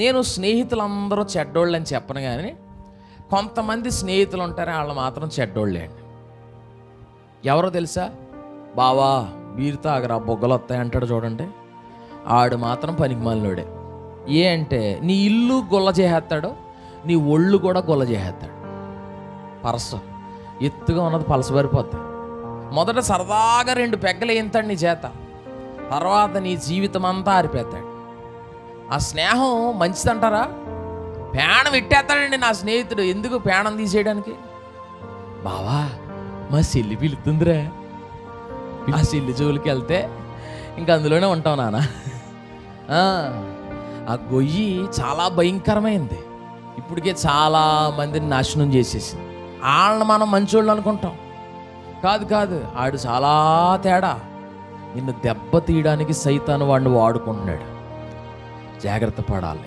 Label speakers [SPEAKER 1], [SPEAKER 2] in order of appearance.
[SPEAKER 1] నేను స్నేహితులందరూ చెడ్డోళ్ళు అని చెప్పను, కానీ కొంతమంది స్నేహితులు ఉంటారు, వాళ్ళు మాత్రం చెడ్డోళ్ళే అండి. ఎవరో తెలుసా? బావా బీరు తాగరా బొగ్గలు వస్తాయి అంటాడు చూడండి, ఆడు మాత్రం పనికిమాలినోడే. అంటే నీ ఇల్లు గొల్ల చేసేస్తాడు, నీ ఒళ్ళు కూడా గొల్ల చేసేస్తాడు. పరస ఎత్తుగా ఉన్నది పలసబారిపోద్ది. మొదట సరదాగా 2 పెగ్గలు వేయింతాడు నీ చేత, తర్వాత నీ జీవితం అంతా ఆరిపోతాడు. ఆ స్నేహం మంచిదంటారా? పేణం ఇట్టేస్తాడండి నా స్నేహితుడు. ఎందుకు పేణం తీసేయడానికి? బావా మా చెల్లి పిలుతుందిరా, ఆ చెల్లి జోలికి వెళ్తే ఇంక అందులోనే ఉంటాం నాన్న. ఆ గొయ్యి చాలా భయంకరమైంది, ఇప్పటికే చాలా మందిని నాశనం చేసేసింది. వాళ్ళని మనం మంచోళ్ళు అనుకుంటాం, కాదు ఆడు చాలా తేడా. నిన్ను దెబ్బ తీయడానికి సైతాను వాడిని వాడుకుంటున్నాడు. జాగ్రత్త పడాలి.